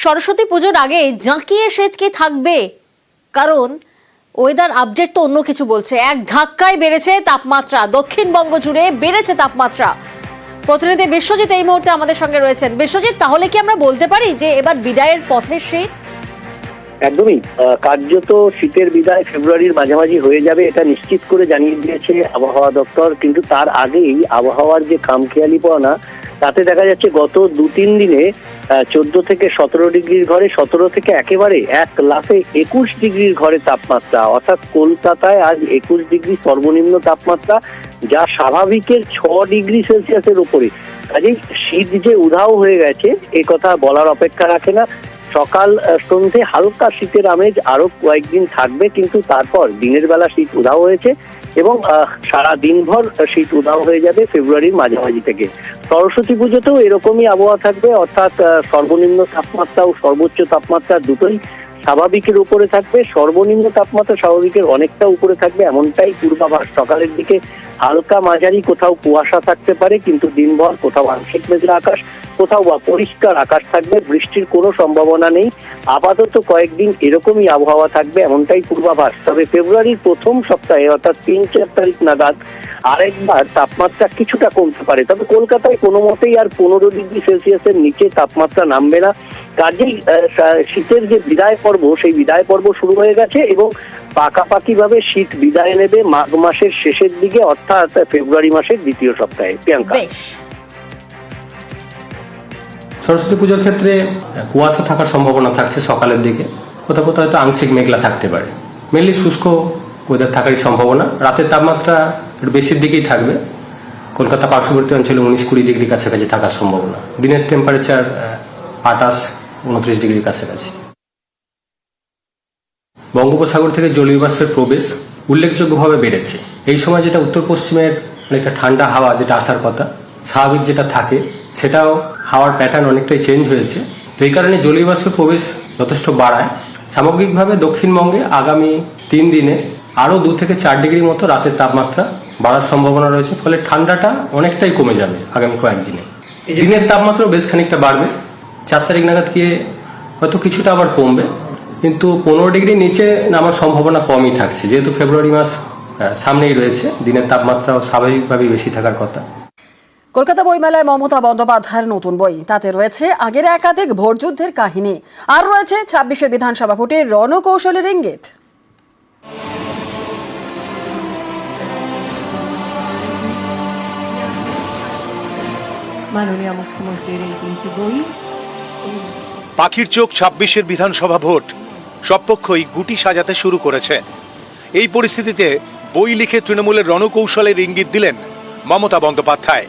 সরস্বতী পুজোর আগে জাঁকিয়ে শীত কি থাকবে? কারণ ওয়েদার আপডেট তো অন্য কিছু বলছে। এক ধাক্কায় বেড়েছে তাপমাত্রা, দক্ষিণবঙ্গ জুড়ে বেড়েছে তাপমাত্রা। প্রতিনিধি বিশ্বজিৎ এই মুহূর্তে আমাদের সঙ্গে রয়েছেন। বিশ্বজিৎ, তাহলে কি আমরা বলতে পারি যে এবার বিদায়ের পথে শীত? একদমই, কার্যত শীতের বিদায় ফেব্রুয়ারির মাঝামাঝি হয়ে যাবে, এটা নিশ্চিত করে জানিয়ে দিয়েছে আবহাওয়া দপ্তর। কিন্তু তার আগেই আবহাওয়ার যে খামখেয়ালিপনা, তাতে দেখা যাচ্ছে গত 2-3 দিনে 14 থেকে 17 ডিগ্রির ঘরে, 17 থেকে একেবারে এক লাফে 21 ডিগ্রির ঘরে তাপমাত্রা। অর্থাৎ কলকাতায় আজ 21 ডিগ্রি সর্বনিম্ন তাপমাত্রা, যা স্বাভাবিকের 6 ডিগ্রি সেলসিয়াসের উপরে। কাজেই শীত যে উধাও হয়ে গেছে এ কথা বলার অপেক্ষা রাখে না। সকাল সন্ধ্যে হালকা শীতের আমেজ আরো কয়েকদিন থাকবে, কিন্তু তারপর দিনের বেলা শীত উধাও হয়েছে এবং সারা দিনভর শীত উধাও হয়ে যাবে ফেব্রুয়ারির মাঝামাঝি থেকে। সরস্বতী পুজোতেও এরকমই আবহাওয়া থাকবে, অর্থাৎ সর্বনিম্ন তাপমাত্রা ও সর্বোচ্চ তাপমাত্রা দুটোই স্বাভাবিকের উপরে থাকবে। সর্বনিম্ন তাপমাত্রা স্বাভাবিকের অনেকটা উপরে থাকবে, এমনটাই পূর্বাভাস। সকালের দিকে হালকা মাঝারি কোথাও কুয়াশা থাকতে পারে, কিন্তু দিনভর কোথাও আংশিক মেঘলা আকাশ, কোথাও বা পরিষ্কার আকাশ থাকবে। বৃষ্টির কোনো সম্ভাবনা নেই। আপাতত কয়েকদিন এরকমই আবহাওয়া থাকবে, এমনটাই পূর্বাভাস। তবে ফেব্রুয়ারির প্রথম সপ্তাহে অর্থাৎ 3-4 তারিখ নাগাদ আরেকবার তাপমাত্রা কিছুটা কমতে পারে। তবে কলকাতায় কোনো মতেই আর 15 ডিগ্রি সেলসিয়াসের নিচে তাপমাত্রা নামবে না। কাজেই শীতের যে বিদায় পর্ব, সেই বিদায় পর্ব শুরু হয়ে গেছে এবং পাকাপাকি ভাবে শীত বিদায় নেবে মাঘ মাসের শেষের দিকে, অর্থাৎ ফেব্রুয়ারি মাসের দ্বিতীয় সপ্তাহে। প্রিয়াঙ্কা, সরস্বতী পুজোর ক্ষেত্রে কুয়াশা থাকার সম্ভাবনা থাকছে সকালের দিকে, কোথাও কোথাও হয়তো আংশিক মেঘলা থাকতে পারে। মেনলি শুষ্ক ওয়েদার থাকারই সম্ভাবনা। রাতের তাপমাত্রা একটু বেশির দিকেই থাকবে, কলকাতা পার্শ্ববর্তী অঞ্চলে 19-20 ডিগ্রি কাছাকাছি থাকার সম্ভাবনা। দিনের টেম্পারেচার 28-29 ডিগ্রির কাছাকাছি। বঙ্গোপসাগর থেকে জলীয় বাষ্পের প্রবেশ উল্লেখযোগ্যভাবে বেড়েছে। এই সময় যেটা উত্তর পশ্চিমের অনেকটা ঠান্ডা হাওয়া যেটা আসার কথা, স্বাভাবিক যেটা থাকে, সেটাও হাওয়ার প্যাটার্ন অনেকটাই চেঞ্জ হয়েছে। তো এই কারণে জলীয় বাষ্পের প্রবেশ যথেষ্ট বাড়ায়। সামগ্রিকভাবে দক্ষিণবঙ্গে আগামী 3 দিনে আরও 2 থেকে 4 ডিগ্রি মতো রাতের তাপমাত্রা বাড়ার সম্ভাবনা রয়েছে। ফলে ঠান্ডাটা অনেকটাই কমে যাবে আগামী কয়েকদিনে। দিনের তাপমাত্রাও বেশ খানিকটা বাড়বে। 4 তারিখ নাগাদ গিয়ে হয়তো কিছুটা আবার কমবে, কিন্তু 15 ডিগ্রির নিচে নামার সম্ভাবনা কমই থাকছে, যেহেতু ফেব্রুয়ারি মাস সামনেই রয়েছে। দিনের তাপমাত্রাও স্বাভাবিকভাবেই বেশি থাকার কথা। কলকাতা বইমেলায় মমতা বন্দ্যোপাধ্যায়ের নতুন বই, তাতে রয়েছে আগের একাধিক ভোটযুদ্ধের কাহিনী, আর রয়েছে 26 বিধানসভা ভোটের রণকৌশলের ইঙ্গিত। মাননীয় মুখ্যমন্ত্রীর এই 3টি বই। পাখির চোখ 26 বিধানসভা ভোট, সব পক্ষই গুটি সাজাতে শুরু করেছে। এই পরিস্থিতিতে বই লিখে তৃণমূলের রণকৌশলের ইঙ্গিত দিলেন মমতা বন্দ্যোপাধ্যায়।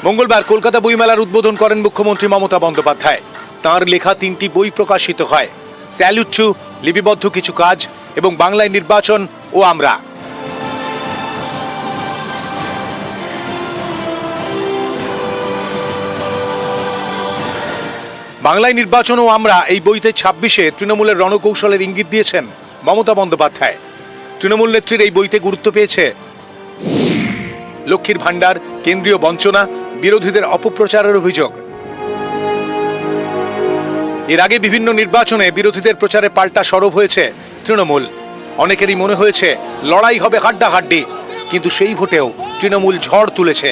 মঙ্গলবার কলকাতা বইমেলার উদ্বোধন করেন মুখ্যমন্ত্রী মমতা বন্দ্যোপাধ্যায়। তাঁর লেখা 3টি বই প্রকাশিত হয়, স্যালুট টু, লিপিবদ্ধ কিছু কাজ এবং বাংলায় নির্বাচন ও আমরা। বাংলায় নির্বাচন ও আমরা এই বইতে 26-এ তৃণমূলের রণকৌশলের ইঙ্গিত দিয়েছেন মমতা বন্দ্যোপাধ্যায়। তৃণমূল নেত্রীর এই বইতে গুরুত্ব পেয়েছে লক্ষ্মীর ভাণ্ডার, কেন্দ্রীয় বঞ্চনা, বিরোধীদের অপপ্রচারের অভিযোগ। এর আগে বিভিন্ন নির্বাচনে বিরোধীদের প্রচারে পাল্টা সরব হয়েছে তৃণমূল। অনেকেরই মনে হয়েছে লড়াই হবে হাড্ডাহাড্ডি, কিন্তু সেই ভোটেও তৃণমূল ঝড় তুলেছে।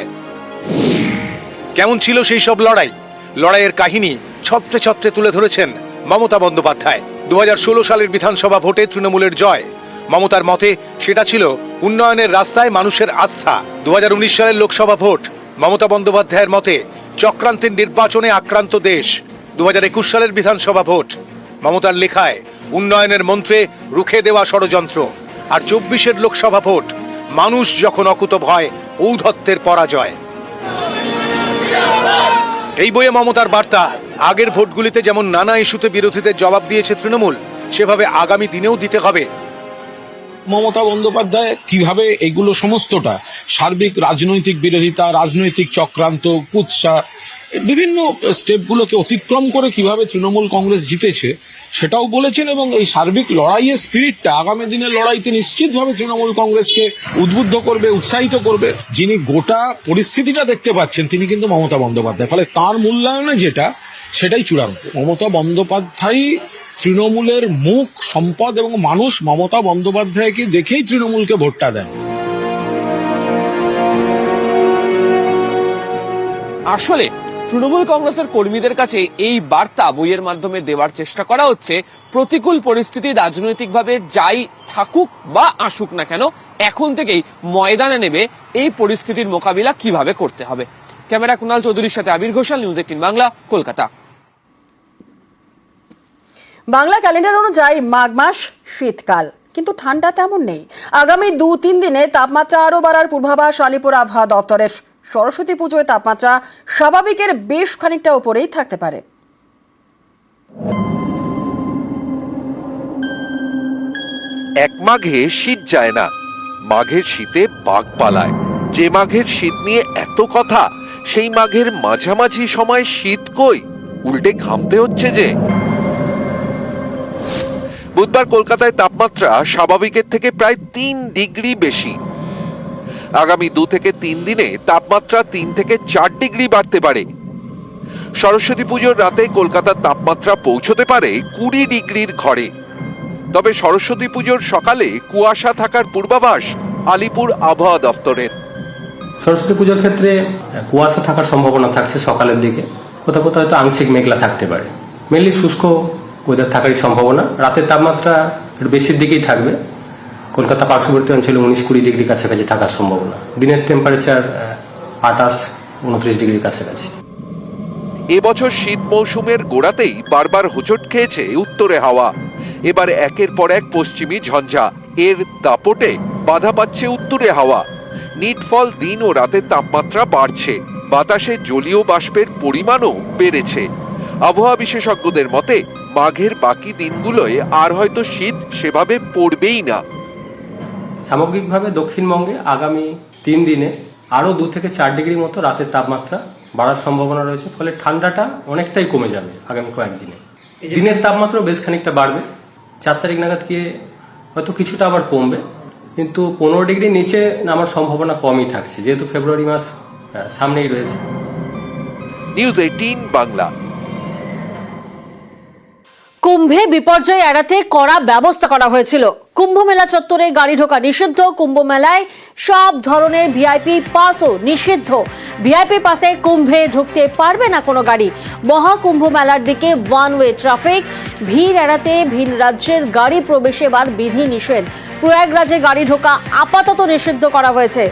কেমন ছিল সেই সব লড়াই? লড়াইয়ের কাহিনী ছত্রে ছত্রে তুলে ধরেছেন মমতা বন্দ্যোপাধ্যায়। 2016 সালের বিধানসভা ভোটে তৃণমূলের জয়। মমতার মতে সেটা ছিল উন্নয়নের রাস্তায় মানুষের আস্থা। 2019 সালের লোকসভা ভোট, মমতা বন্দ্যোপাধ্যায়ের মতে চক্রান্তের নির্বাচনে আক্রান্ত দেশ। 2021 সালের বিধানসভা ভোট, মমতার লেখায় উন্নয়নের মন্ত্রে রুখে দেওয়া ষড়যন্ত্র। আর 24-এর লোকসভা ভোট, মানুষ যখন অকুতভয়, ঔদ্ধত্যের পরাজয়। এই বইয়ে মমতার বার্তা, আগের ভোটগুলিতে যেমন নানা ইস্যুতে বিরোধীদের জবাব দিয়েছে তৃণমূল, সেভাবে আগামী দিনেও দিতে হবে। মমতা বন্দ্যোপাধ্যায় কিভাবে এগুলো সমস্তটা সার্বিক রাজনৈতিক বিরোধিতা, রাজনৈতিক চক্রান্ত, কুৎসা, বিভিন্ন স্টেপগুলোকে অতিক্রম করে কিভাবে তৃণমূল কংগ্রেস জিতেছে সেটাও বলেছেন, এবং এই সার্বিক লড়াইয়ের স্পিরিটটা আগামী দিনের লড়াইতে নিশ্চিতভাবে তৃণমূল কংগ্রেসকে উদ্বুদ্ধ করবে, উৎসাহিত করবে। যিনি গোটা পরিস্থিতিটা দেখতে পাচ্ছেন তিনি কিন্তু মমতা বন্দ্যোপাধ্যায়, ফলে তার মূল্যায়নে যেটা সেটাই চূড়ান্ত। মমতা বন্দ্যোপাধ্যায় তৃণমূলের মুখ, সম্পদ, এবং মানুষ মমতা বন্দ্যোপাধ্যায়কে দেখেই তৃণমূলকে ভোটটা দেন। আসলে তৃণমূল কংগ্রেসের কর্মীদের কাছে এই বার্তা বইয়ের মাধ্যমে দেওয়ার চেষ্টা করা হচ্ছে, প্রতিকূল পরিস্থিতি রাজনৈতিকভাবে যাই থাকুক বা আসুক না কেন, এখন থেকেই ময়দানে নেবে এই পরিস্থিতির মোকাবিলা কিভাবে করতে হবে। ক্যামেরা কুণাল চৌধুরীর সাথে আবির ঘোষাল, নিউজ 18 বাংলা, কলকাতা। বাংলা ক্যালেন্ডার অনুযায়ী মাঘ মাস শীতকাল, কিন্তু ঠান্ডা তেমন নেই। আগামী 2-3 দিনে তাপমাত্রা আরো বাড়ার পূর্বাভাস আলিপুর আবহাওয়া দপ্তরের। সরস্বতী পুজোয় তাপমাত্রা স্বাভাবিকের বেশ খানিকটা উপরেই থাকতে পারে। এক মাঘে শীত যায় না, মাঘের শীতে বাঘ পালায়। যে মাঘের শীত নিয়ে এত কথা, সেই মাঘের মাঝামাঝি সময় শীত কই, উল্টে ঘামতে হচ্ছে যে। বুধবার কলকাতায় তাপমাত্রা স্বাভাবিকের থেকে প্রায় 3 ডিগ্রি বেশি। আগামী 2 থেকে 3 দিনে তাপমাত্রা 3 থেকে 4 ডিগ্রি বাড়তে পারে। সরস্বতী পুজোর রাতে কলকাতার তাপমাত্রা পৌঁছতে পারে 20 ডিগ্রির ঘরে। তবে সরস্বতী পুজোর সকালে কুয়াশা থাকার পূর্বাভাস আলিপুর আবহাওয়া দপ্তরের। সরস্বতী পুজোর ক্ষেত্রে কুয়াশা থাকার সম্ভাবনা থাকছে সকালের দিকে, কোথাও কোথাও হয়তো আংশিক মেঘলা থাকতে পারে। মেনলি শুষ্ক ওয়েদার থাকারই সম্ভাবনা। রাতের তাপমাত্রা একটু বেশির দিকেই থাকবে, কলকাতা পার্শ্ববর্তী অঞ্চলে 19-20 ডিগ্রি কাছাকাছি থাকার সম্ভাবনা। দিনের টেম্পারেচার 28-29 ডিগ্রির কাছাকাছি। এবছর শীত মৌসুমের গোড়াতেই বারবার হোঁচট খেয়েছে উত্তরে হাওয়া। এবার একের পর এক পশ্চিমী ঝঞ্ঝা, এর দাপটে বাধা পাচ্ছে উত্তরে হাওয়া। নিটফল দিন ও রাতের তাপমাত্রা বাড়ছে, বাতাসে জলীয় বাষ্পের পরিমাণও বেড়েছে। আবহাওয়া বিশেষজ্ঞদের মতে মাঘের বাকি দিনগুলোয় আর হয়তো শীত সেভাবে পড়বেই না। সামগ্রিকভাবে দক্ষিণবঙ্গে আগামী 3 দিনে আরো 2 থেকে 4 ডিগ্রি মতো রাতের তাপমাত্রা বাড়ার সম্ভাবনা রয়েছে, ফলে ঠান্ডাটা অনেকটাই কমে যাবে আগামী কয়েকদিনে। দিনের তাপমাত্রা বেশ খানিকটা বাড়বে, 4 তারিখ নাগাদ গিয়ে হয়তো কিছুটা আবার কমবে, কিন্তু 15 ডিগ্রি নিচে নামার সম্ভাবনা কমই থাকছে, যেহেতু ফেব্রুয়ারি মাস সামনেই রয়েছে। নিউজ 18 বাংলা। কুম্ভে বিপর্যয় এড়াতে কড়া ব্যবস্থা করা হয়েছিল। কুম্ভ মেলা চত্বরে গাড়ি ঢোকা নিষিদ্ধ। কুম্ভ মেলায় সব ধরনের ভিআইপি পাসও নিষিদ্ধ। ভিআইপি পাসে কুম্ভে ঢুকতে পারবে না কোনো গাড়ি। মহাকুম্ভ মেলার দিকে ওয়ান ওয়ে ট্রাফিক। ভিড় এড়াতে ভিন রাজ্যের গাড়ি প্রবেশে এবার বিধি নিষেধ। প্রয়াগরাজে গাড়ি ঢোকা আপাতত নিষিদ্ধ করা হয়েছে।